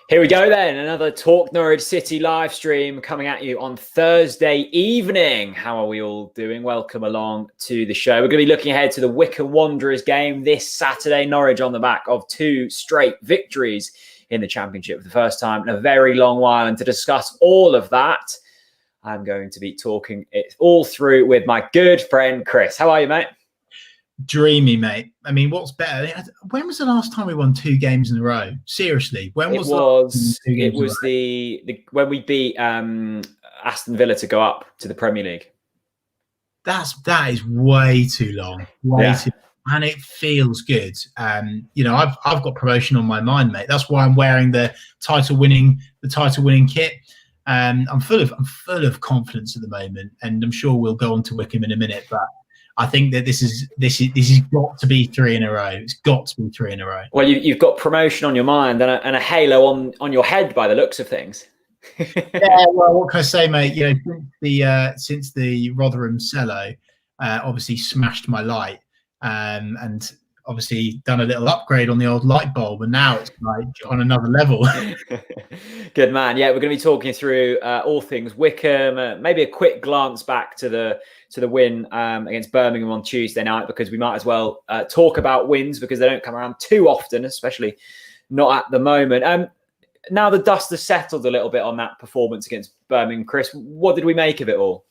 Here we go then, another Talk Norwich City live stream coming at you on Thursday evening. How are we all doing? Welcome along to the show. We're going to be looking ahead to the Wycombe Wanderers game this Saturday. Norwich on the back of 2 straight victories in the Championship for the first time in a very long while. And to discuss all of that, I'm going to be talking it all through with my good friend Chris. How are you, mate? Dreamy, mate. I mean, what's better? When was the last time we won 2 games in a row? Seriously, when was it? Was the when we beat Aston Villa to go up to the Premier League. That is way too long. Way too long. And it feels good. You know, I've got promotion on my mind, mate. That's why I'm wearing the title winning kit. I'm full of confidence at the moment, and I'm sure we'll go on to Wycombe in a minute, but I think that this has got to be 3 in a row. It's got to be 3 in a row. Well, you've got promotion on your mind and a halo on your head by the looks of things. Yeah, well, what can I say, mate? You know, since the Rotherham cello, obviously smashed my light, and obviously done a little upgrade on the old light bulb, and now it's like on another level. Good man. Yeah, we're going to be talking through all things Wycombe, maybe a quick glance back to the win against Birmingham on Tuesday night, because we might as well talk about wins because they don't come around too often, especially not at the moment. Now the dust has settled a little bit on that performance against Birmingham, Chris. What did we make of it all?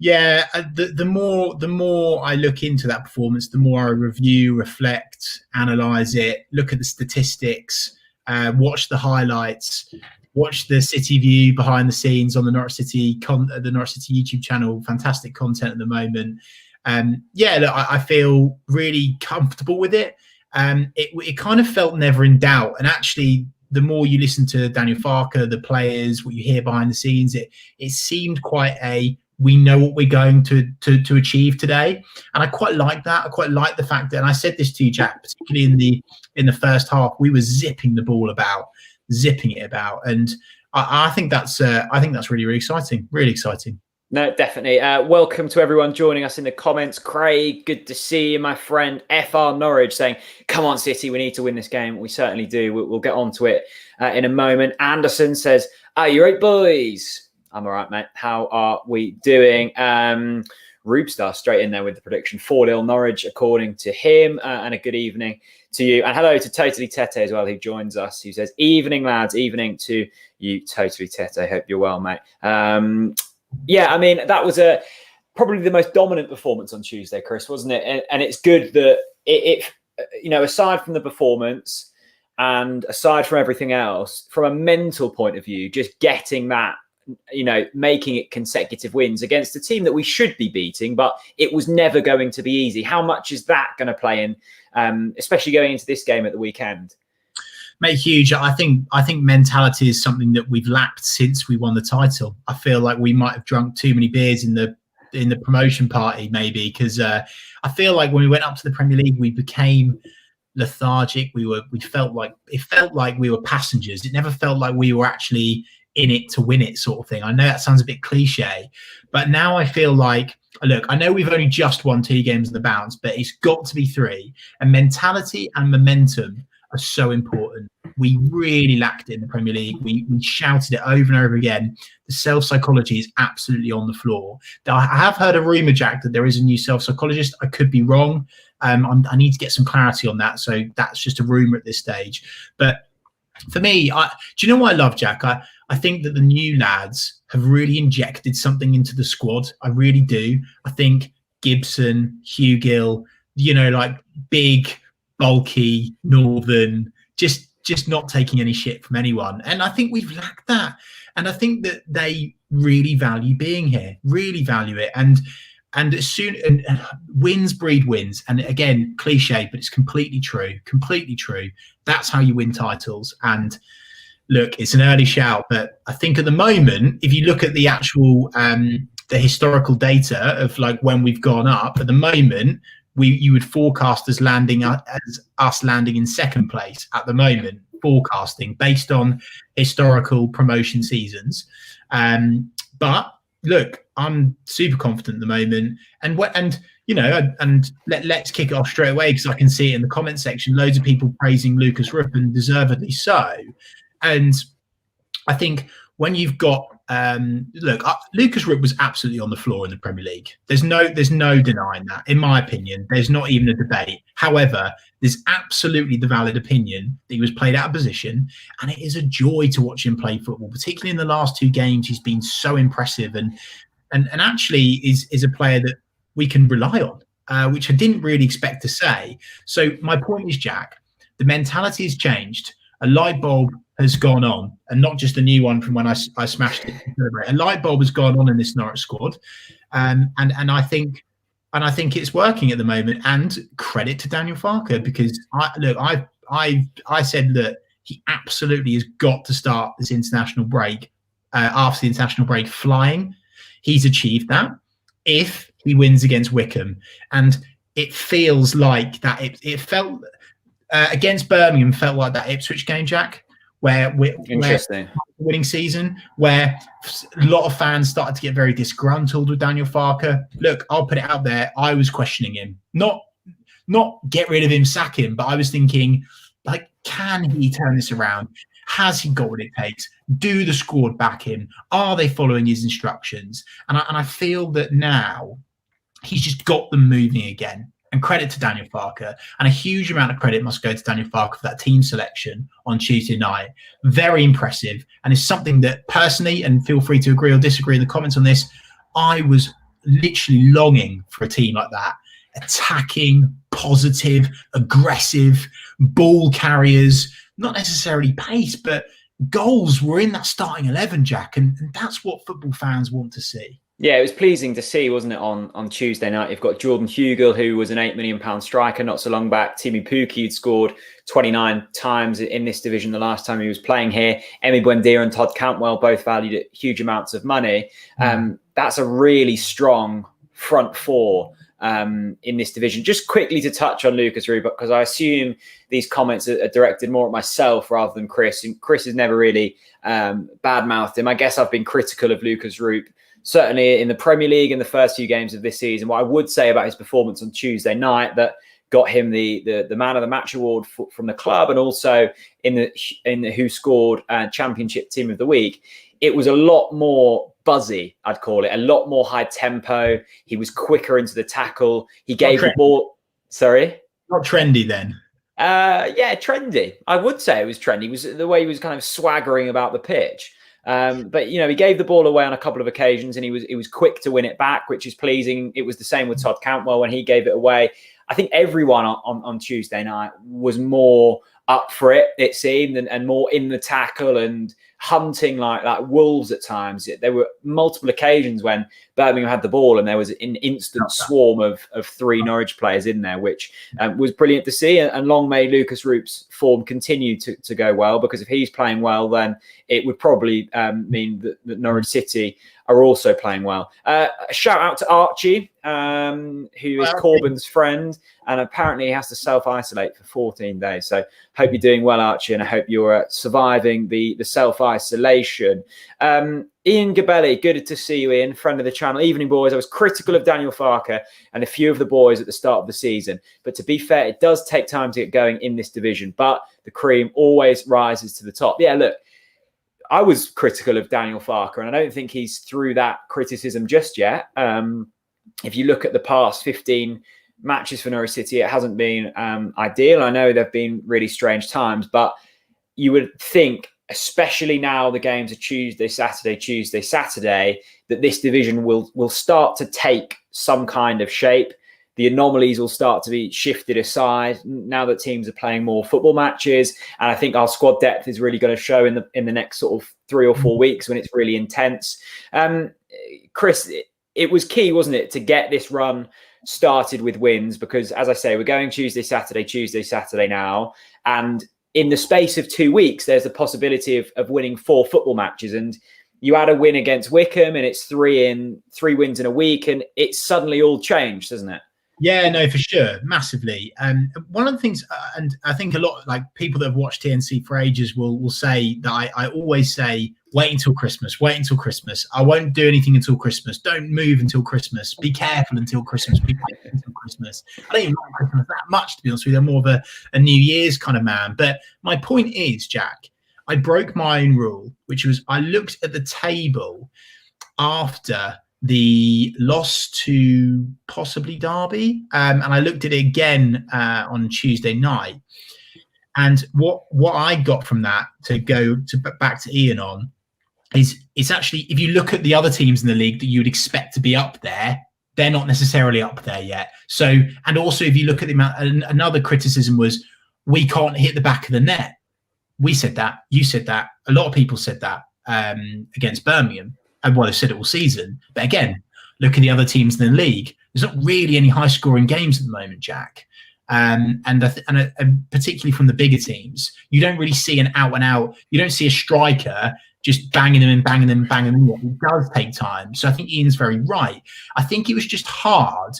Yeah, the more I look into that performance, the more I review, reflect, analyse it, look at the statistics, watch the highlights, watch the City View behind the scenes on the Norwich City YouTube channel. Fantastic content at the moment. Look, I feel really comfortable with it. It kind of felt never in doubt, and actually, the more you listen to Daniel Farker, the players, what you hear behind the scenes, it seemed quite we know what we're going to achieve today. And I quite like that. I quite like the fact that, and I said this to you, Jack, particularly in the first half, we were zipping it about. And I think that's really, really exciting. Really exciting. No, definitely. Welcome to everyone joining us in the comments. Craig, good to see you, my friend. FR Norwich saying, come on, City, we need to win this game. We certainly do. We'll get on to it in a moment. Anderson says, are you right, boys? I'm all right, mate. How are we doing? Roopstar straight in there with the prediction. 4-0 Norwich, according to him. And a good evening to you. And hello to Totally Tete as well, who joins us, who says, evening, lads. Evening to you, Totally Tete. Hope you're well, mate. Yeah, I mean, that was probably the most dominant performance on Tuesday, Chris, wasn't it? And it's good that it you know, aside from the performance and aside from everything else, from a mental point of view, just getting that, you know, making it consecutive wins against a team that we should be beating, but it was never going to be easy. How much is that going to play in, especially going into this game at the weekend? Mate, huge. I think mentality is something that we've lacked since we won the title. I feel like we might have drunk too many beers in the promotion party, maybe, because I feel like when we went up to the Premier League, we became lethargic. It felt like we were passengers. It never felt like we were actually in it to win it, sort of thing. I know that sounds a bit cliche, but now I feel like, look, I know we've only just won 2 games in the bounce, but it's got to be 3. And mentality and momentum are so important. We really lacked it in the Premier League. We shouted it over and over again. The self-psychology is absolutely on the floor. I have heard a rumour, Jack, that there is a new self-psychologist. I could be wrong. I need to get some clarity on that. So that's just a rumour at this stage. But for me, do you know what I love, Jack? I think that the new lads have really injected something into the squad. I really do. I think Gibson, Hugh Gill, you know, like big, bulky, northern, just not taking any shit from anyone. And I think we've lacked that. And I think that they really value being here, really value it. And as soon and wins breed wins. And again, cliche, but it's completely true. Completely true. That's how you win titles. And look, it's an early shout, but I think at the moment, if you look at the actual the historical data of like when we've gone up, at the moment, you would forecast us landing in 2nd place at the moment, forecasting based on historical promotion seasons. But look, I'm super confident at the moment, and you know, and let's kick it off straight away, because I can see it in the comment section, loads of people praising Lucas Rupp, and deservedly so. And I think when you've got Lucas Rook was absolutely on the floor in the Premier League. There's no denying that. In my opinion, there's not even a debate. However, there's absolutely the valid opinion that he was played out of position, and it is a joy to watch him play football. Particularly in the last 2 games, he's been so impressive, and actually is a player that we can rely on, which I didn't really expect to say. So my point is, Jack, the mentality has changed. A light bulb has gone on, and not just a new one from when I smashed it to celebrate. A light bulb has gone on in this Norwich squad, and I think it's working at the moment. And credit to Daniel Farke, because I said that he absolutely has got to start this international break after the international break flying. He's achieved that if he wins against Wycombe, and it feels like that. It felt against Birmingham felt like that Ipswich game, Jack, where winning season, where a lot of fans started to get very disgruntled with Daniel Farke. Look, I'll put it out there. I was questioning him, not get rid of him, sack him, but I was thinking, like, can he turn this around? Has he got what it takes? Do the squad back him? Are they following his instructions? And I feel that now he's just got them moving again. And credit to Daniel Farke, and a huge amount of credit must go to Daniel Farke for that team selection on Tuesday night. Very impressive, and it's something that personally, and feel free to agree or disagree in the comments on this, I was literally longing for a team like that. Attacking, positive, aggressive, ball carriers, not necessarily pace, but goals were in that starting 11, Jack, and that's what football fans want to see. Yeah, it was pleasing to see, wasn't it, on Tuesday night? You've got Jordan Hugill, who was an £8 million striker not so long back. Teemu Pukki, who'd scored 29 times in this division the last time he was playing here. Emi Buendia and Todd Cantwell, both valued at huge amounts of money. That's a really strong front four in this division. Just quickly to touch on Lucas Roop, because I assume these comments are directed more at myself rather than Chris. And Chris has never really badmouthed him. I guess I've been critical of Lucas Roop, certainly in the Premier League in the first few games of this season. What I would say about his performance on Tuesday night that got him the Man of the Match award from the club, and also in the Who Scored Championship Team of the Week, it was a lot more buzzy, I'd call it, a lot more high tempo. He was quicker into the tackle. He gave the ball. Sorry? Not trendy then. Yeah, trendy. I would say it was trendy. It was the way he was kind of swaggering about the pitch. But he gave the ball away on a couple of occasions, and he was quick to win it back, which is pleasing. It was the same with Todd Cantwell when he gave it away. I think everyone on Tuesday night was more up for it, it seemed, and more in the tackle and hunting like wolves at times. There were multiple occasions when Birmingham had the ball and there was an instant swarm of 3 Norwich players in there, which was brilliant to see. And long may Lucas Roop's form continue to go well, because if he's playing well, then it would probably mean that Norwich City are also playing well. A shout out to Archie, who is Corbyn's friend, and apparently he has to self-isolate for 14 days. So hope you're doing well, Archie, and I hope you're surviving the self-isolation. Ian Gabelli, good to see you, Ian, friend of the channel. Evening, boys. I was critical of Daniel Farke and a few of the boys at the start of the season, but to be fair, it does take time to get going in this division, but the cream always rises to the top. Yeah, look, I was critical of Daniel Farke, and I don't think he's through that criticism just yet. If you look at the past 15 matches for Norwich City, it hasn't been ideal. I know there have been really strange times, but you would think, especially now the games are Tuesday, Saturday, that this division will start to take some kind of shape. The anomalies will start to be shifted aside now that teams are playing more football matches. And I think our squad depth is really going to show in the next sort of 3 or 4 weeks when it's really intense. Chris, it was key, wasn't it, to get this run started with wins? Because, as I say, we're going Tuesday, Saturday now. And in the space of 2 weeks, there's a possibility of winning 4 football matches. And you had a win against Wycombe, and it's 3 wins in a week, and it's suddenly all changed, doesn't it? Yeah, no, for sure, massively. One of the things, and I think a lot, like people that have watched TNC for ages will say that I always say, wait until Christmas. I won't do anything until Christmas. Don't move until Christmas. Be careful until Christmas. Be patient until Christmas. I don't even like Christmas that much, to be honest with you. I'm more of a New Year's kind of man. But my point is, Jack, I broke my own rule, which was I looked at the table after the loss to possibly Derby, and I looked at it again on Tuesday night. And what I got from that, to go to back to Ian on, is it's actually, if you look at the other teams in the league that you would expect to be up there, they're not necessarily up there yet. So, and also if you look at the amount, another criticism was we can't hit the back of the net. We said that, you said that, a lot of people said that against Birmingham, and they've said it all season. But again, look at the other teams in the league. There's not really any high-scoring games at the moment, Jack. And particularly from the bigger teams, you don't really see an out-and-out. You don't see a striker just banging them and banging them and banging them. It does take time. So I think Ian's very right. I think it was just hard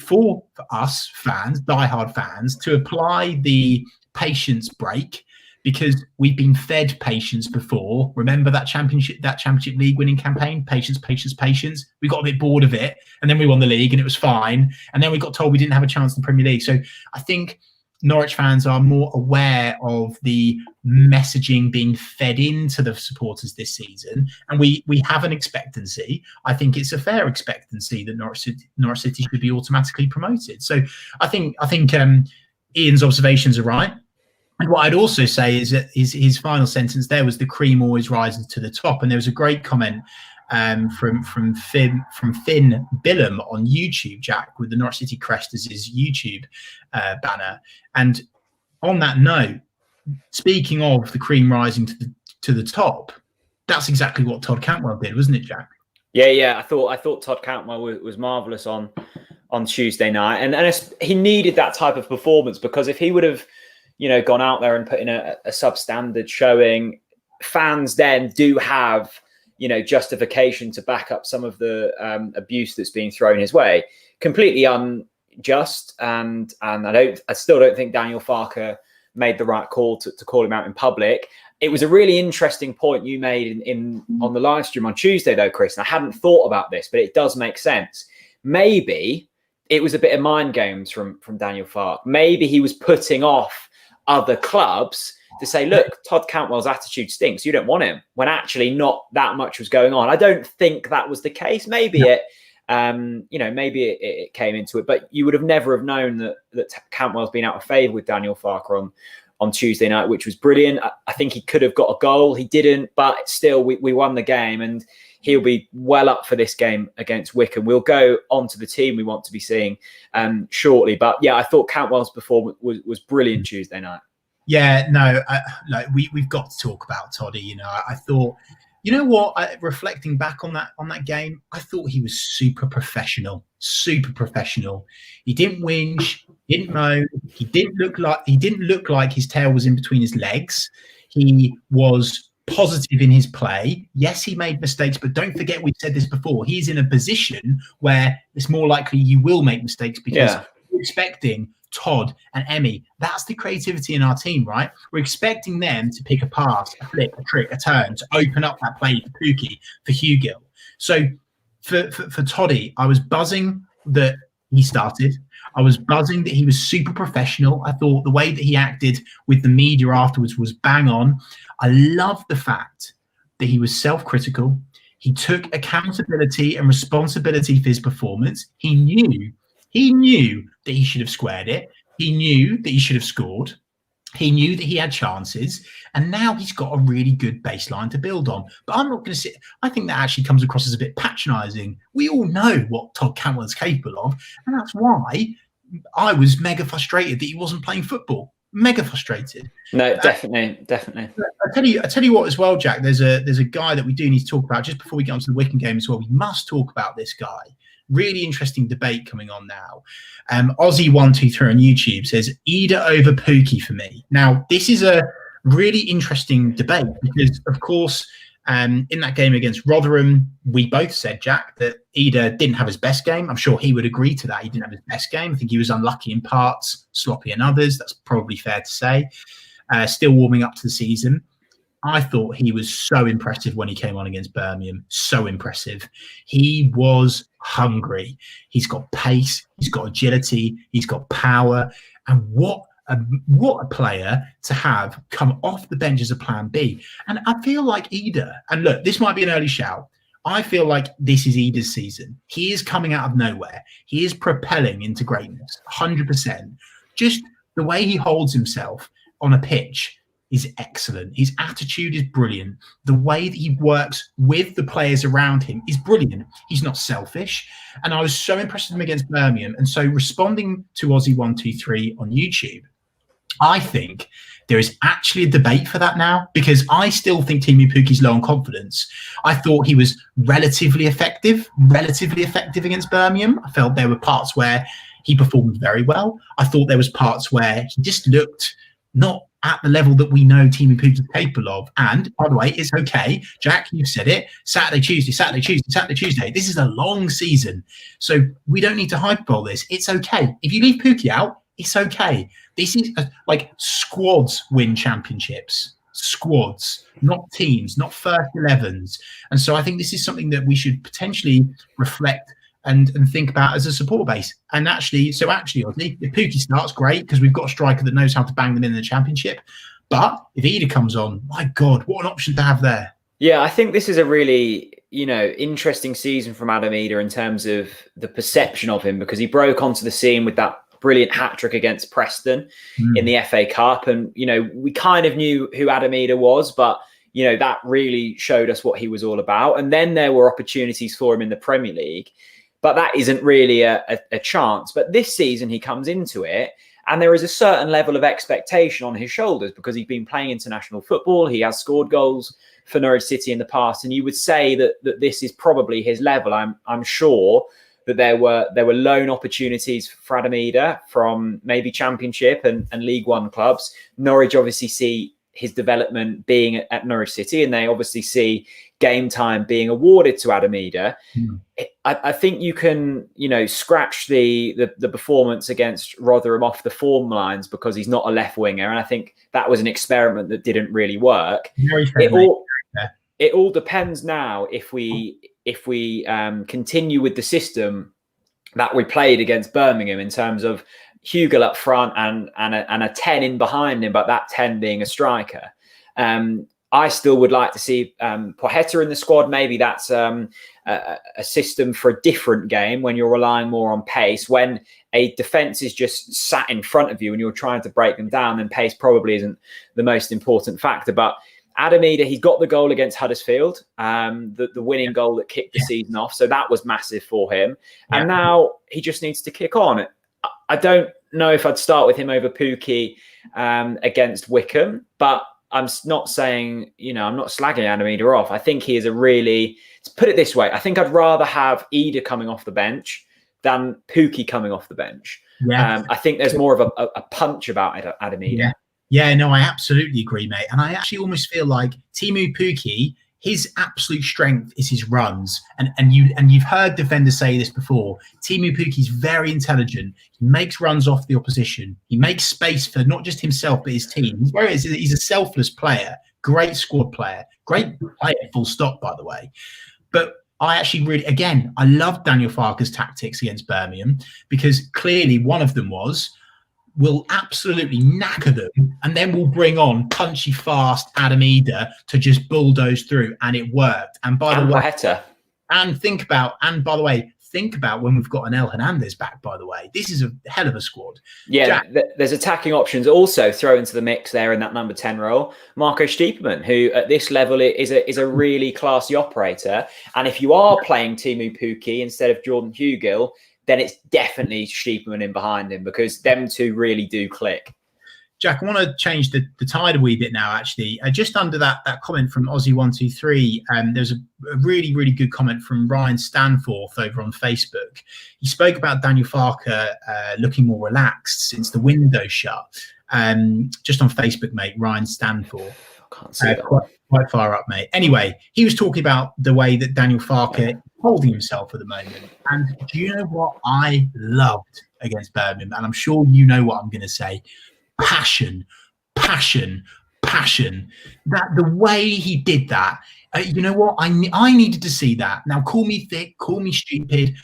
for us fans, diehard fans, to apply the patience break, because we've been fed patience before. Remember that championship league winning campaign? Patience, patience, patience. We got a bit bored of it, and then we won the league and it was fine. And then we got told we didn't have a chance in the Premier League. So I think Norwich fans are more aware of the messaging being fed into the supporters this season, and we have an expectancy. I think it's a fair expectancy that Norwich City should be automatically promoted. So I think Ian's observations are right. And what I'd also say is that his final sentence there was, the cream always rises to the top. And there was a great comment from Finn Billam on YouTube, Jack, with the Norwich City crest as his YouTube banner. And on that note, speaking of the cream rising to the top, that's exactly what Todd Cantwell did, wasn't it, Jack? Yeah. I thought Todd Cantwell was marvellous on Tuesday night, and he needed that type of performance, because if he would have, gone out there and put in a substandard showing, fans then do have, justification to back up some of the abuse that's being thrown his way. Completely unjust, and I still don't think Daniel Farke made the right call to call him out in public. It was a really interesting point you made on the live stream on Tuesday, though, Chris. And I hadn't thought about this, but it does make sense. Maybe it was a bit of mind games from Daniel Farke. Maybe he was putting off other clubs to say, look, Todd Cantwell's attitude stinks, you don't want him, when actually not that much was going on. I don't think that was the case. Maybe it came into it, but you would have never have known that Cantwell's been out of favour with Daniel Farke on Tuesday night, which was brilliant. I think he could have got a goal. He didn't, but still we won the game, and he'll be well up for this game against Wycombe. We'll go on to the team we want to be seeing shortly. But yeah, I thought Cantwell's performance was brilliant Tuesday night. Yeah, no, we've got to talk about Toddy. I thought, reflecting back on that game, I thought he was super professional. He didn't whinge, didn't moan. He didn't look like his tail was in between his legs. He was positive in his play. Yes, he made mistakes, but don't forget, we've said this before, he's in a position where it's more likely you will make mistakes, because you're expecting Todd and Emmy. That's the creativity in our team, right? We're expecting them to pick a pass, a flip, a trick, a turn, to open up that play for Pukki, for Hugill. So for Toddy, I was buzzing that he started. I was buzzing that he was super professional. I thought the way that he acted with the media afterwards was bang on. I love the fact that he was self-critical. He took accountability and responsibility for his performance. He knew that he should have squared it. He knew that he should have scored. He knew that he had chances, and now he's got a really good baseline to build on. But I'm not going to sit. I think that actually comes across as a bit patronising. We all know what Todd Cantwell is capable of, and that's why I was mega frustrated that he wasn't playing football. Mega frustrated. No, definitely. I tell you what as well, Jack. There's a guy that we do need to talk about just before we get onto the Wycombe game as well. We must talk about this guy. Really interesting debate coming on now. Aussie123 on YouTube says Idah over Pukki for me. Now, this is a really interesting debate because, of course, in that game against Rotherham, we both said, Jack, that Idah didn't have his best game. I'm sure he would agree to that. He didn't have his best game. I think he was unlucky in parts, sloppy in others. That's probably fair to say. Still warming up to the season. I thought he was so impressive when he came on against Birmingham. So impressive. He was hungry. He's got pace. He's got agility. He's got power. And what what a player to have come off the bench as a plan B. And I feel like Idah, and look, this might be an early shout, I feel like this is Idah's season. He is coming out of nowhere. He is propelling into greatness, 100%. Just the way he holds himself on a pitch is excellent. His attitude is brilliant. The way that he works with the players around him is brilliant. He's not selfish. And I was so impressed with him against Birmingham. And so responding to Aussie123 on YouTube, I think there is actually a debate for that now, because I still think Teemu Pukki's low on confidence. I thought he was relatively effective against Birmingham. I felt there were parts where he performed very well. I thought there was parts where he just looked not at the level that we know Teemu Pukki is capable of. And by the way, it's okay. Jack, you've said it. Saturday, Tuesday. This is a long season. So we don't need to hyperbole this. It's okay. If you leave Pukki out, it's okay. This is like squads win championships. Squads, not teams, not first 11s. And so I think this is something that we should potentially reflect and think about as a support base. And actually, Ozzy, if Pukki starts, great, because we've got a striker that knows how to bang them in the championship. But if Idah comes on, my God, what an option to have there. Yeah, I think this is a really, interesting season from Adam Idah in terms of the perception of him, because he broke onto the scene with that brilliant hat-trick against Preston in the FA Cup. And, we kind of knew who Adam Idah was, but, that really showed us what he was all about. And then there were opportunities for him in the Premier League, but that isn't really a chance. But this season he comes into it and there is a certain level of expectation on his shoulders because he's been playing international football. He has scored goals for Norwich City in the past. And you would say that this is probably his level. I'm sure that there were loan opportunities for Adam Idah from maybe Championship and League One clubs. Norwich obviously see his development being at Norwich City, and they obviously see game time being awarded to Adam Idah. I think you can, scratch the performance against Rotherham off the form lines because he's not a left winger, and I think that was an experiment that didn't really work. It all depends now if we continue with the system that we played against Birmingham in terms of Hugill up front and a 10 in behind him, but that 10 being a striker. I still would like to see Pochetta in the squad. Maybe that's a system for a different game when you're relying more on pace. When a defence is just sat in front of you and you're trying to break them down, then pace probably isn't the most important factor. But Adam Idah, he got the goal against Huddersfield, the winning goal that kicked the season off. So that was massive for him. And now he just needs to kick on. I don't know if I'd start with him over Pukki against Wycombe, but I'm not saying, I'm not slagging Adam Idah off. I think he is to put it this way, I think I'd rather have Idah coming off the bench than Pukki coming off the bench. I think there's more of a punch about Adam Idah. Yeah, no, I absolutely agree, mate. And I actually almost feel like Teemu Pukki, his absolute strength is his runs. And you've heard defenders say this before. Teemu Pukki's very intelligent. He makes runs off the opposition. He makes space for not just himself, but his team. He's a selfless player, great squad player, great player, full stop, by the way. But I actually I love Daniel Farke's tactics against Birmingham, because clearly one of them was, we'll absolutely knacker them, and then we'll bring on punchy, fast Adam Idah to just bulldoze through, and it worked. And by the way, think about when we've got an El Hernandez back, by the way. This is a hell of a squad. Yeah, there's attacking options. Also throw into the mix there in that number 10 role, Marco Stiepermann, who at this level is a really classy operator. And if you are playing Teemu Pukki instead of Jordan Hugill, then it's definitely Stiepermann in behind him, because them two really do click. Jack, I want to change the tide a wee bit now, actually. Just under that comment from Aussie123, there's a really, really good comment from Ryan Stanforth over on Facebook. He spoke about Daniel Farke looking more relaxed since the window shut. Just on Facebook, mate, Ryan Stanforth. I can't see that. Quite far up, mate. Anyway, he was talking about the way that Daniel Farke is holding himself at the moment. And do you know what I loved against Birmingham? And I'm sure you know what I'm going to say. Passion. That the way he did that, you know what? I needed to see that. Now, call me thick, call me stupid,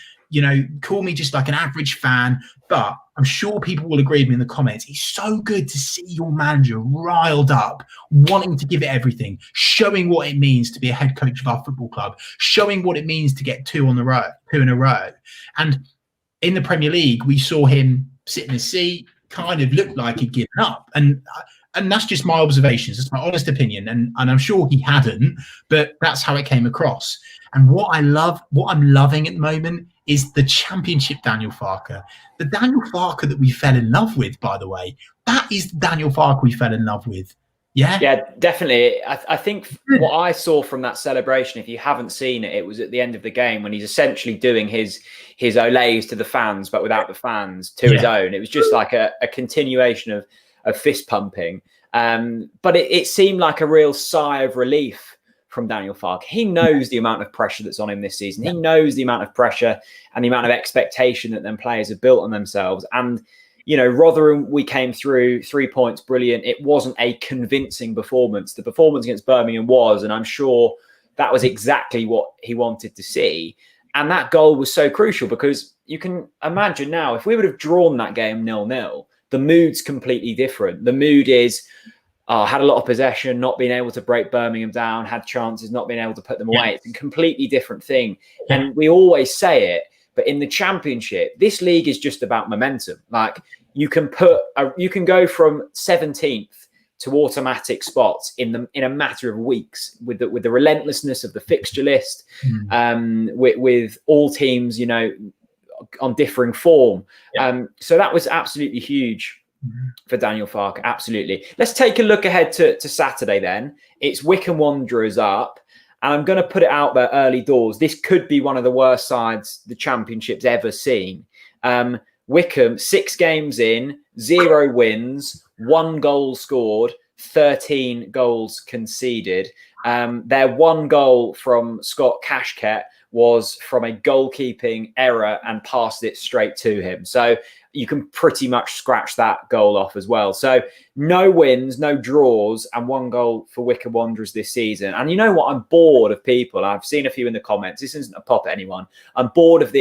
call me just like an average fan, but I'm sure people will agree with me in the comments. It's so good to see your manager riled up, wanting to give it everything, showing what it means to be a head coach of our football club, showing what it means to get two in a row. And in the Premier League, we saw him sit in his seat, kind of looked like he'd given up. And that's just my observations. That's my honest opinion. And I'm sure he hadn't, but that's how it came across. And what I'm loving at the moment is the Championship Daniel Farke. The Daniel Farke that we fell in love with, by the way, that is the Daniel Farke we fell in love with. Yeah, definitely. I think what I saw from that celebration, if you haven't seen it, it was at the end of the game when he's essentially doing his olays to the fans, but without the fans, to his own. It was just like a continuation of fist pumping. But it seemed like a real sigh of relief from Daniel Farke. He knows the amount of pressure that's on him this season. He knows the amount of pressure and the amount of expectation that them players have built on themselves. And Rotherham, we came through 3 points, brilliant. It wasn't a convincing performance. The performance against Birmingham was, and I'm sure that was exactly what he wanted to see. And that goal was so crucial because you can imagine now, if we would have drawn that game 0-0, the mood's completely different. The mood is, had a lot of possession, not being able to break Birmingham down, had chances, not being able to put them away. It's a completely different thing. And we always say it, but in the Championship, this league is just about momentum. Like you can go from 17th to automatic spots in a matter of weeks with the relentlessness of the fixture list, with all teams, on differing form. So that was absolutely huge for Daniel Farke. Absolutely. Let's take a look ahead to Saturday then. It's Wycombe Wanderers up. And I'm going to put it out there early doors. This could be one of the worst sides the Championship's ever seen. Wycombe, 6 games in, 0 wins, 1 goal scored, 13 goals conceded. Their 1 goal from Scott Cashket was from a goalkeeping error and passed it straight to him. So you can pretty much scratch that goal off as well. So no wins, no draws, and 1 goal for Wycombe Wanderers this season. And you know what? I'm bored of people. I've seen a few in the comments. This isn't a pop at anyone. I'm bored of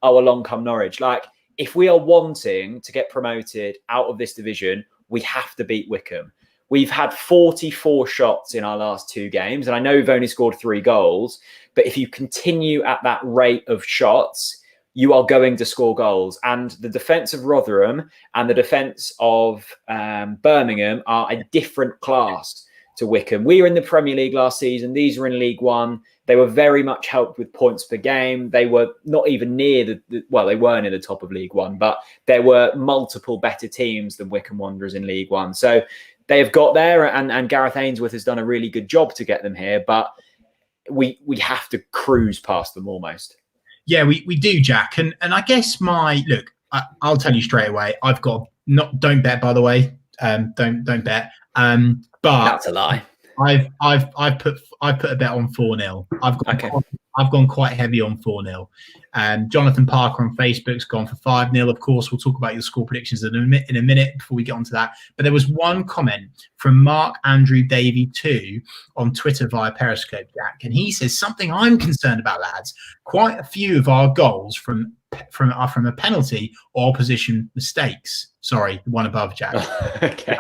along come Norwich. Like, if we are wanting to get promoted out of this division, we have to beat Wycombe. We've had 44 shots in our last 2 games, and I know we've only scored 3 goals, but if you continue at that rate of shots, you are going to score goals. And the defence of Rotherham and the defence of Birmingham are a different class to Wycombe. We were in the Premier League last season. These were in League One. They were very much helped with points per game. They were not even near they weren't in the top of League One, but there were multiple better teams than Wycombe Wanderers in League One. So they have got there, and Gareth Ainsworth has done a really good job to get them here, but we have to cruise past them almost. Yeah, we do, Jack. And I guess I'll tell you straight away. I've got don't bet, by the way. Don't bet. But that's a lie. I've put a bet on 4-0. I've gone quite heavy on 4-0. Jonathan Parker on Facebook's gone for 5-0. Of course, we'll talk about your score predictions in a minute before we get onto that. But there was one comment from Mark Andrew Davey 2 on Twitter via Periscope, Jack, and he says something I'm concerned about, lads. Quite a few of our goals are from a penalty or opposition mistakes. Sorry, the one above, Jack. Okay.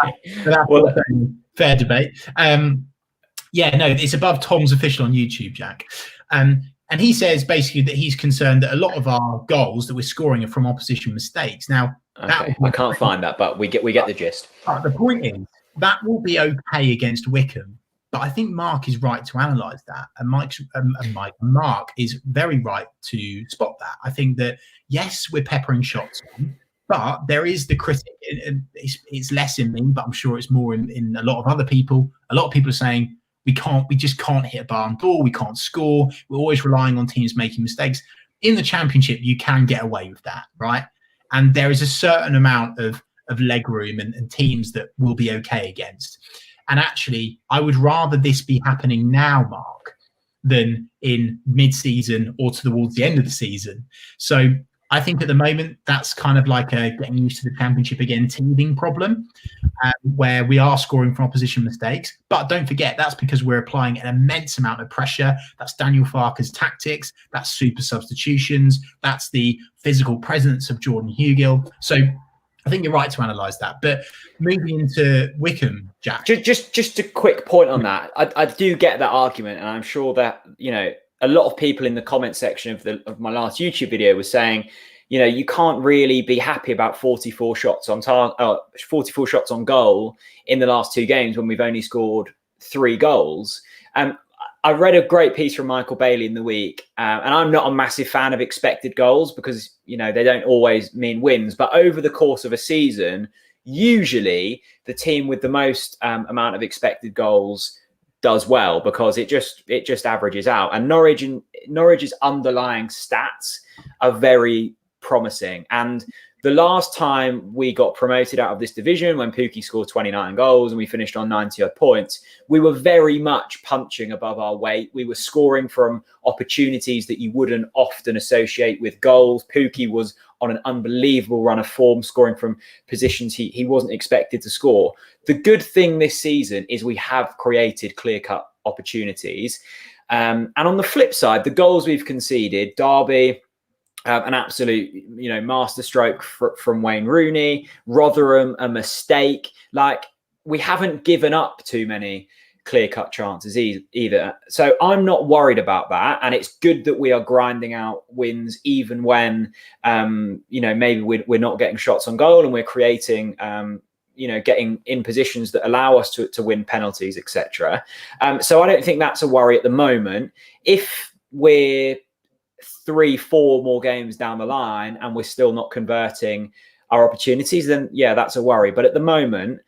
Fair debate. It's above Tom's official on YouTube, Jack. And he says basically that he's concerned that a lot of our goals that we're scoring are from opposition mistakes. Now, I can't find that, but we get the gist. The point is that will be okay against Wycombe, but I think Mark is right to analyse that, and Mark is very right to spot that. I think that yes, we're peppering shots on, but there is the critic. It's less in me, but I'm sure it's more in a lot of other people. A lot of people are saying, we just can't hit a barn door. We can't score. We're always relying on teams making mistakes. In the Championship, you can get away with that, right? And there is a certain amount of leg room and teams that will be okay against. And actually, I would rather this be happening now, Mark, than in mid-season or towards the end of the season. So I think at the moment that's kind of like a getting used to the championship again teething problem, where we are scoring from opposition mistakes. But don't forget, that's because we're applying an immense amount of pressure. That's Daniel Farke's tactics. That's super substitutions. That's the physical presence of Jordan Hugill. So I think you're right to analyse that. But moving into Wycombe, Jack. Just a quick point on that. I do get that argument, and I'm sure that, a lot of people in the comment section of my last YouTube video was saying, you can't really be happy about 44 shots on 44 shots on goal in the last 2 games when we've only scored 3 goals. I read a great piece from Michael Bailey in the week, and I'm not a massive fan of expected goals because, they don't always mean wins. But over the course of a season, usually the team with the most amount of expected goals does well because it just averages out. And Norwich's underlying stats are very promising. And the last time we got promoted out of this division, when Pukki scored 29 goals and we finished on 90-odd points, we were very much punching above our weight. We were scoring from opportunities that you wouldn't often associate with goals. Pukki was on an unbelievable run of form, scoring from positions he wasn't expected to score. The good thing this season is we have created clear-cut opportunities. And on the flip side, the goals we've conceded, Derby, an absolute, masterstroke from Wayne Rooney, Rotherham, a mistake. Like, we haven't given up too many clear-cut chances either. So I'm not worried about that. And it's good that we are grinding out wins even when, maybe we're not getting shots on goal and we're creating, getting in positions that allow us to win penalties, etc. So I don't think that's a worry at the moment. If we're 3-4 more games down the line and we're still not converting our opportunities, then yeah, that's a worry. But at the moment,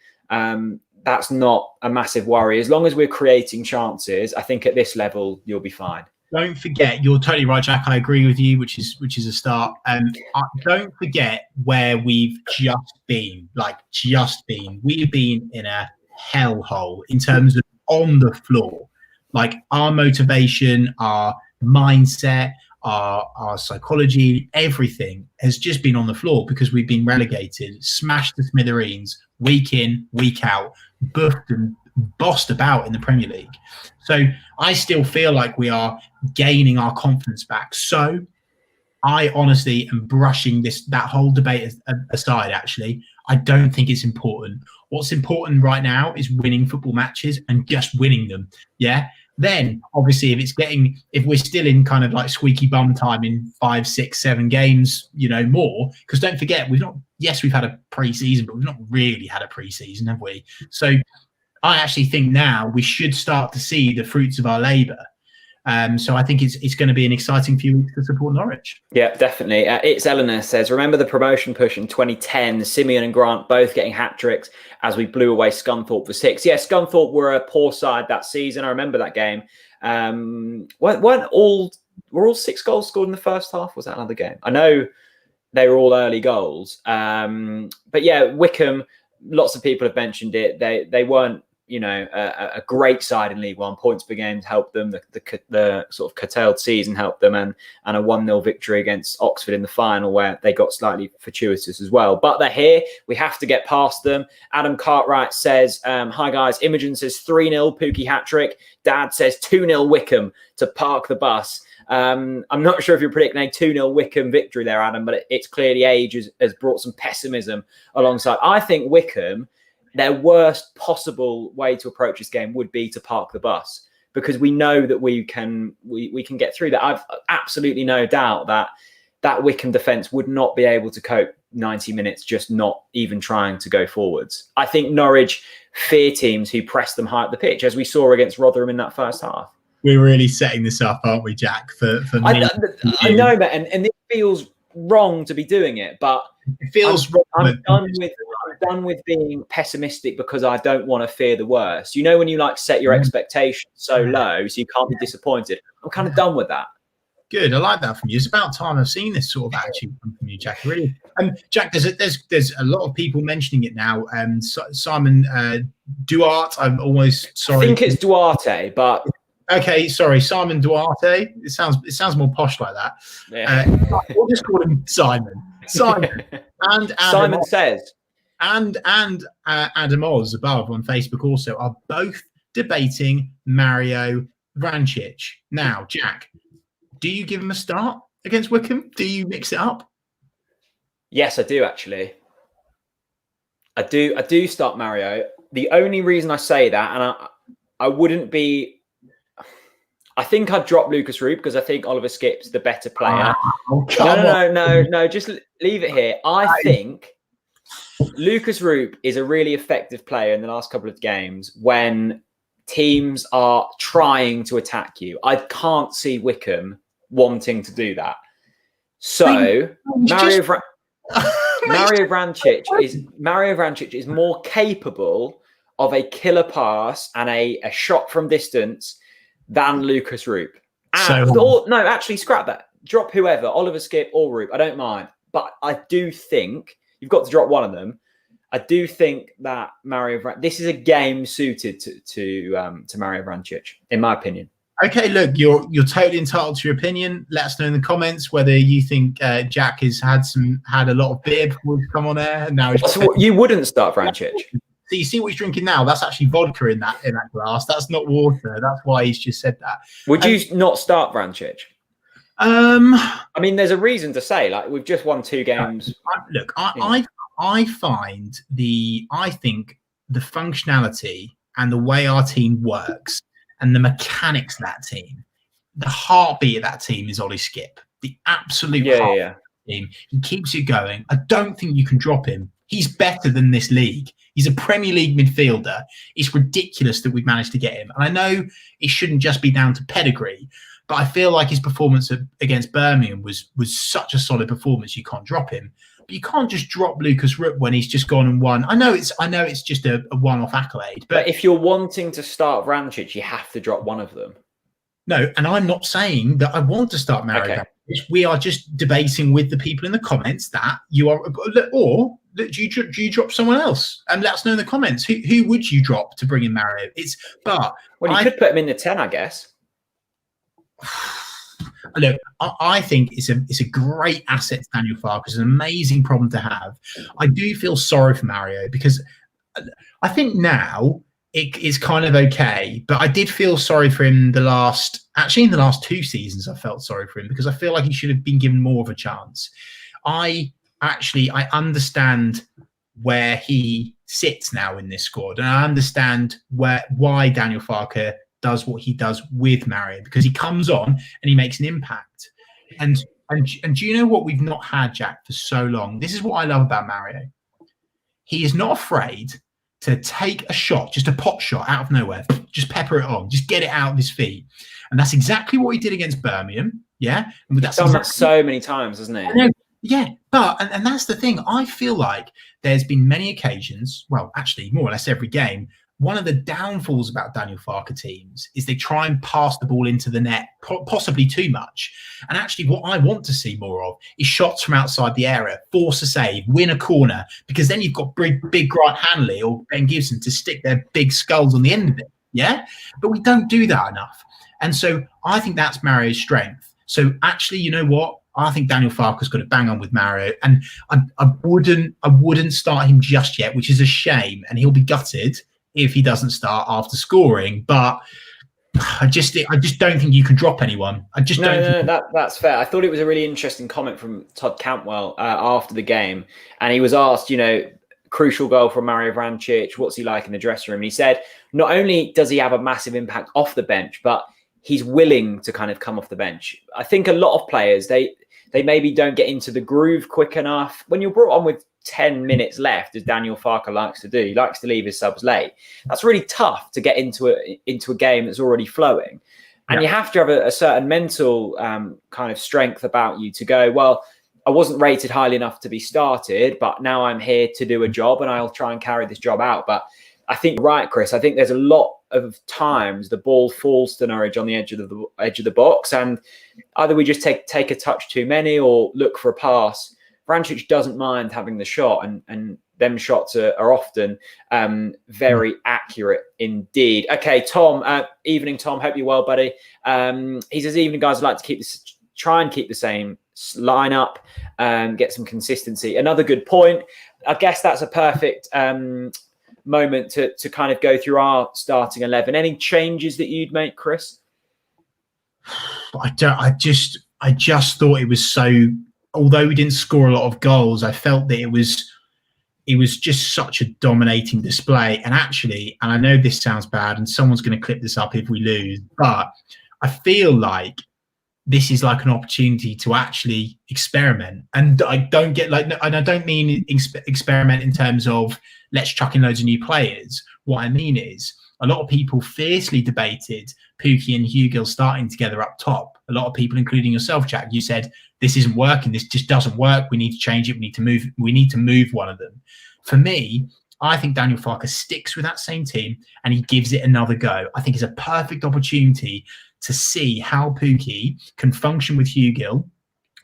that's not a massive worry. As long as we're creating chances, I think at this level, you'll be fine. Don't forget, you're totally right, Jack. I agree with you, which is a start. Don't forget where we've just been. We've been in a hellhole in terms of on the floor. Like, our motivation, our mindset, our psychology, everything has just been on the floor because we've been relegated, smashed to smithereens, week in, week out, buffed and bossed about in the Premier League. So I still feel like we are gaining our confidence back. So I honestly am brushing that whole debate aside, actually. I don't think it's important. What's important right now is winning football matches and just winning them. Yeah. Then obviously if we're still in kind of like squeaky bum time in 5, 6, 7 games, more, because don't forget, we've had a pre-season, but we've not really had a pre-season, have we? So I actually think now we should start to see the fruits of our labour. So I think it's going to be an exciting few weeks to support Norwich. Yeah, definitely. It's Eleanor says, remember the promotion push in 2010, Simeon and Grant both getting hat-tricks as we blew away Scunthorpe for 6. Yeah, Scunthorpe were a poor side that season. I remember that game. Were all 6 goals scored in the first half? Was that another game? I know they were all early goals. But yeah, Wycombe, lots of people have mentioned it. They weren't, a great side in League One. Points per game helped them. The sort of curtailed season helped them, and a 1-0 victory against Oxford in the final where they got slightly fortuitous as well. But they're here. We have to get past them. Adam Cartwright says, hi guys. Imogen says 3-0 Pukki hat-trick. Dad says 2-0 Wycombe to park the bus. I'm not sure if you're predicting a 2-0 Wycombe victory there, Adam, but it's clearly age has brought some pessimism alongside. I think Wycombe, their worst possible way to approach this game would be to park the bus, because we know that we can get through that. I've absolutely no doubt that Wycombe defence would not be able to cope 90 minutes just not even trying to go forwards. I think Norwich fear teams who press them high up the pitch, as we saw against Rotherham in that first half. We're really setting this up, aren't we, Jack? For me, I know, Matt, and it feels wrong to be doing it, but it feels I'm done with being pessimistic because I don't want to fear the worst. When you set your expectations so low so you can't be disappointed. I'm kind of done with that. Good, I like that from you. It's about time I've seen this sort of attitude from you, Jack. Really, Jack. There's a lot of people mentioning it now. Simon Duarte. I'm always sorry. I think it's Duarte, but Okay, sorry, Simon Duarte. It sounds more posh like that. Yeah. We'll just call him Simon. Simon and Adam Simon says. and Adam Oz above on Facebook also are both debating Mario Vrancic. Now, Jack, do you give him a start against Wycombe? Do you mix it up? Yes, I do actually. I do start Mario. The only reason I say that, and I wouldn't be. I think I'd drop Lucas Roop because I think Oliver Skipp's the better player. No. Just leave it here. I think Lucas Roop is a really effective player in the last couple of games when teams are trying to attack you. I can't see Wycombe wanting to do that. So Mario Vrancic is more capable of a killer pass and a shot from distance than Lucas Roop. No, actually, scrap that. Drop whoever, Oliver Skip or Roop. I don't mind. But I do think you've got to drop one of them. I do think that this is a game suited to Mario Vrancic, in my opinion. Okay, look, you're totally entitled to your opinion. Let us know in the comments whether you think Jack has had a lot of beer before he's come on air. And now you wouldn't start Vrancic. So you see what he's drinking now? That's actually vodka in that glass. That's not water. That's why he's just said that. Would you not start Vrancic? I mean, there's a reason to say, like, we've just won 2 games. I think the functionality and the way our team works and the mechanics of that team, the heartbeat of that team is Ollie Skip. The absolute heartbeat of the team. He keeps it going. I don't think you can drop him. He's better than this league. He's a Premier League midfielder. It's ridiculous that we've managed to get him. And I know it shouldn't just be down to pedigree, but I feel like his performance against Birmingham was such a solid performance. You can't drop him. But you can't just drop Lucas Roop when he's just gone and won. I know it's just a one-off accolade. But if you're wanting to start Vrancic, you have to drop one of them. No, and I'm not saying that I want to start Mario Vrancic. We are just debating with the people in the comments that you are, or do you drop someone else? And let us know in the comments. Who would you drop to bring in Mario? You could put him in the 10, I guess. Look, I think it's a great asset to Daniel Farke. It's an amazing problem to have. I do feel sorry for Mario because I think now it's kind of okay. But I did feel sorry for him in the last 2 seasons. I felt sorry for him because I feel like he should have been given more of a chance. I understand where he sits now in this squad, and I understand why Daniel Farke does what he does with Mario, because he comes on and he makes an impact. And do you know what we've not had, Jack, for so long? This is what I love about Mario. He is not afraid to take a shot, just a pot shot out of nowhere, just pepper it on, just get it out of his feet. And that's exactly what he did against Birmingham. Yeah. And that's done that so many times, hasn't he? Yeah, but and that's the thing. I feel like there's been many occasions, well, actually more or less every game, one of the downfalls about Daniel Farke teams is they try and pass the ball into the net, possibly too much. And actually what I want to see more of is shots from outside the area, force a save, win a corner, because then you've got big Grant Hanley or Ben Gibson to stick their big skulls on the end of it. Yeah, but we don't do that enough. And so I think that's Mario's strength. So actually, you know what? I think Daniel Farke's got to bang on with Mario, and I wouldn't start him just yet, which is a shame, and he'll be gutted if he doesn't start after scoring. But I just don't think you can drop anyone. That's fair. I thought it was a really interesting comment from Todd Cantwell after the game, and he was asked, crucial goal from Mario Vrancic, what's he like in the dressing room? And he said, not only does he have a massive impact off the bench, but he's willing to kind of come off the bench. I think a lot of players, they maybe don't get into the groove quick enough. When you're brought on with 10 minutes left, as Daniel Farke likes to do, he likes to leave his subs late. That's really tough to get into a game that's already flowing. And you have to have a certain mental kind of strength about you to go, well, I wasn't rated highly enough to be started, but now I'm here to do a job and I'll try and carry this job out. But I think, right, Chris, I think there's a lot of times the ball falls to Norwich on the edge of the box, and either we just take a touch too many or look for a pass. Vrancic doesn't mind having the shot, and them shots are often very accurate indeed. Okay, Tom. Evening, Tom. Hope you're well, buddy. He says, evening, guys. I'd like to try and keep the same lineup, get some consistency. Another good point. I guess that's a perfect moment to kind of go through our starting 11. Any changes that you'd make, Chris? I just thought it was so. Although we didn't score a lot of goals, I felt that it was just such a dominating display. And actually, and I know this sounds bad, and someone's going to clip this up if we lose, but I feel like this is like an opportunity to actually experiment. And I don't get and I don't mean experiment in terms of let's chuck in loads of new players. What I mean is a lot of people fiercely debated Pukki and Hugill starting together up top. A lot of people, including yourself, Jack, you said this isn't working. This just doesn't work. We need to change it. We need to move one of them. For me, I think Daniel Farke sticks with that same team and he gives it another go. I think it's a perfect opportunity to see how Pukki can function with Hugill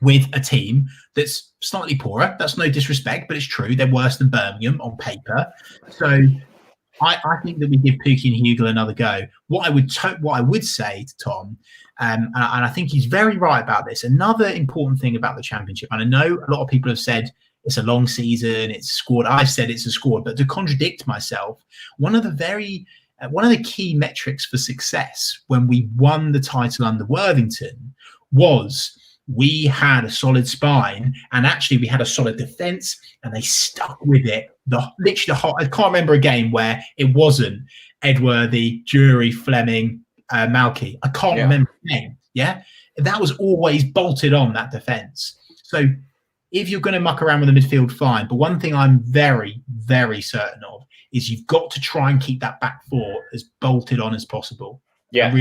with a team that's slightly poorer. That's no disrespect, but it's true. They're worse than Birmingham on paper. So I think that we give Pukki and Hugill another go. What I would say to Tom, and I think he's very right about this, another important thing about the Championship, and I know a lot of people have said it's a long season, it's squad. I've said it's a squad, but to contradict myself, one of the key metrics for success when we won the title under Worthington was we had a solid spine and actually we had a solid defence and they stuck with it. I can't remember a game where it wasn't Edworthy, Jury, Fleming, Malky. I can't remember the name. Yeah, that was always bolted on, that defence. So if you're going to muck around with the midfield, fine. But one thing I'm very, very certain of is you've got to try and keep that back four as bolted on as possible. Yeah,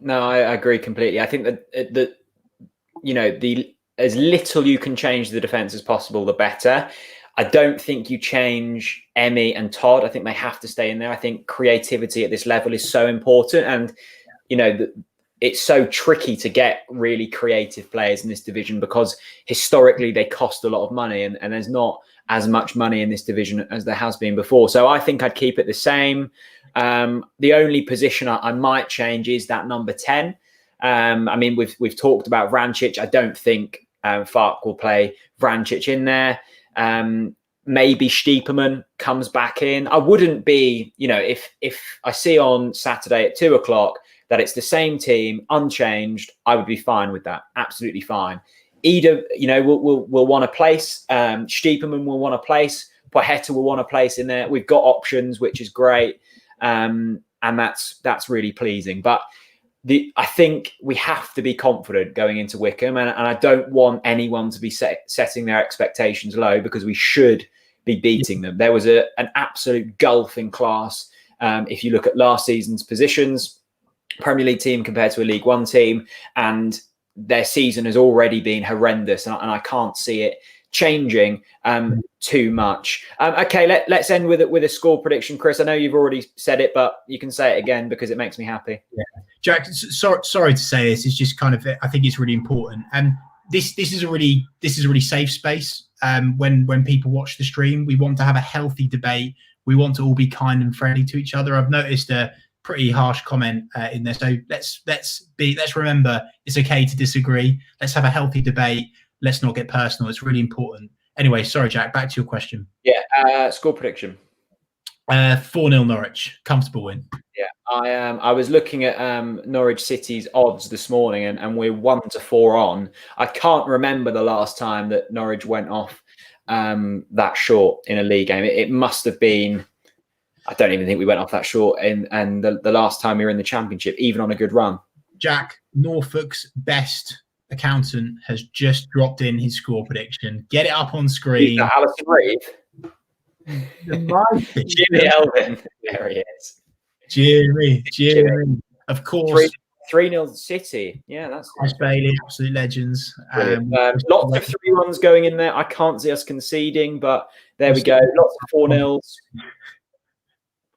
I agree completely. I think that as little you can change the defence as possible, the better. I don't think you change Emmy and Todd. I think they have to stay in there. I think creativity at this level is so important. And, it's so tricky to get really creative players in this division because historically they cost a lot of money and there's not as much money in this division as there has been before. So I think I'd keep it the same. The only position I might change is that number 10. We've talked about Vrancic. I don't think Farke will play Vrancic in there. Maybe Stiepermann comes back in. I wouldn't be, if I see on Saturday at 2:00 that it's the same team, unchanged, I would be fine with that. Absolutely fine. Idah, will want a place. Stiepermann will want a place. Pochetta will want a place in there. We've got options, which is great. And that's really pleasing. But I think we have to be confident going into Wycombe. And I don't want anyone to be setting their expectations low because we should be beating them. There was an absolute gulf in class. If you look at last season's positions, Premier League team compared to a League One team, and their season has already been horrendous, and I can't see it changing too much. Okay, let's end with a score prediction, Chris. I know you've already said it, but you can say it again because it makes me happy. Yeah, Jack. Sorry to say this. It's just kind of, I think it's really important, and this is a really safe space. When people watch the stream, we want to have a healthy debate. We want to all be kind and friendly to each other. I've noticed a pretty harsh comment in there, so let's remember it's okay to disagree. Let's have a healthy debate. Let's not get personal. It's really important. Anyway, sorry, Jack. Back to your question. Yeah, score prediction. 4-0 Norwich. Comfortable win. Yeah, I was looking at Norwich City's odds this morning, and we're 1-4 on. I can't remember the last time that Norwich went off that short in a league game. It must have been. I don't even think we went off that short and the last time we were in the Championship, even on a good run. Jack, Norfolk's best accountant has just dropped in his score prediction. Get it up on screen. Alison Reeve. Jimmy Elvin. There he is. Jimmy. Of course. 3-0 City. Yeah, that's Chris Bailey, absolute legends. Lots of 3-1s going in there. I can't see us conceding, but there we go. Lots of 4-0s.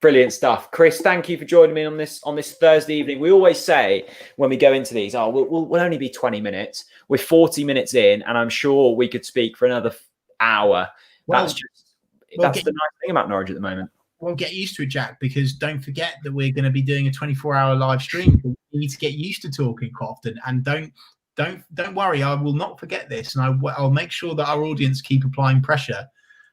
Brilliant stuff. Chris, thank you for joining me on this Thursday evening. We always say when we go into these, we'll only be 20 minutes. We're 40 minutes in, and I'm sure we could speak for another hour. Well, that's the nice thing about Norwich at the moment. Well, get used to it, Jack, because don't forget that we're going to be doing a 24-hour live stream. You need to get used to talking quite often, and don't worry, I will not forget this, and I'll make sure that our audience keep applying pressure.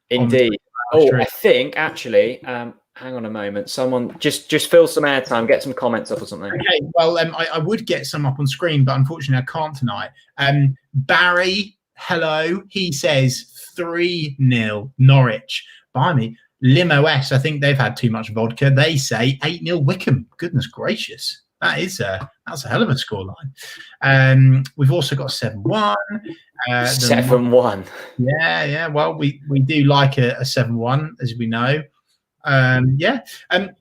Indeed. I think actually, hang on a moment. Someone just fill some airtime, get some comments up or something. Okay. Well, I would get some up on screen, but unfortunately, I can't tonight. Barry, hello. He says 3-0 Norwich. By me. Limo S, I think they've had too much vodka. They say 8-0 Wycombe. Goodness gracious. That's a hell of a scoreline. We've also got 7-1. 7-1. Yeah. Well, we do like a 7-1, as we know. Do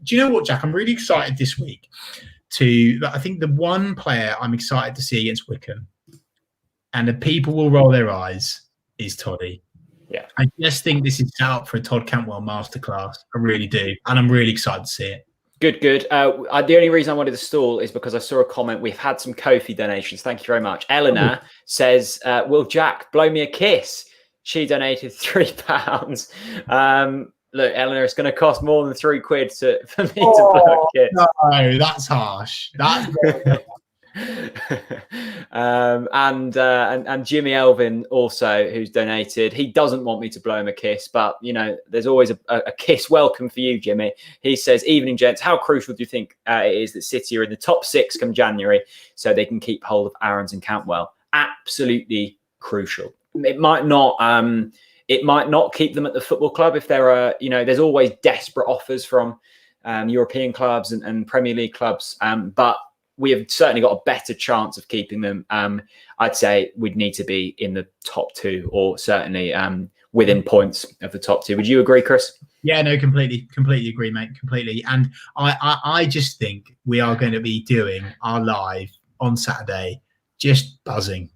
you know what, Jack? I'm really excited this week I think the one player I'm excited to see against Wycombe, and the people will roll their eyes, is Toddy. Yeah, I just think this is set up for a Todd Cantwell masterclass. I really do, and I'm really excited to see it. Good. The only reason I wanted to stall is because I saw a comment. We've had some Ko-fi donations. Thank you very much. Eleanor says, "Will Jack blow me a kiss?" She donated £3. Look, Eleanor, it's going to cost more than £3 for me to blow a kiss. No, that's harsh. That's and Jimmy Elvin also, who's donated. He doesn't want me to blow him a kiss, but there's always a kiss welcome for you, Jimmy. He says, "Evening, gents. How crucial do you think it is that City are in the top 6 come January so they can keep hold of Aarons and Cantwell?" Absolutely crucial. It might not keep them at the football club if there are, there's always desperate offers from European clubs and Premier League clubs, but we have certainly got a better chance of keeping them. I'd say we'd need to be in the top 2, or certainly within points of the top 2. Would you agree, Chris? Yeah, no, completely agree, mate, completely. And I just think we are going to be doing our live on Saturday, just buzzing.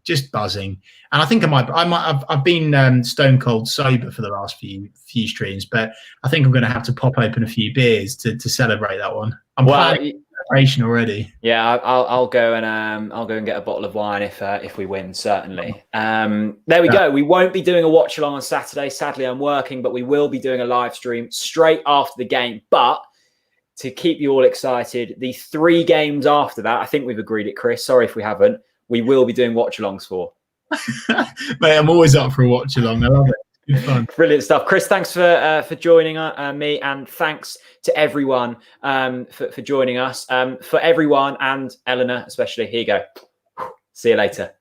And I think I've been stone cold sober for the last few streams, but I think I'm going to have to pop open a few beers to celebrate that one. I'm planning preparation already. Yeah, I'll go and get a bottle of wine if we win, certainly. There we go. We won't be doing a watch along on Saturday. Sadly, I'm working, but we will be doing a live stream straight after the game. But to keep you all excited, the 3 games after that, I think we've agreed it, Chris. Sorry if we haven't. We will be doing watch alongs for. Mate, I'm always up for a watch along. I love it. Good fun. Brilliant stuff. Chris, thanks for joining me, and thanks to everyone for joining us. For everyone, and Eleanor especially, here you go. See you later.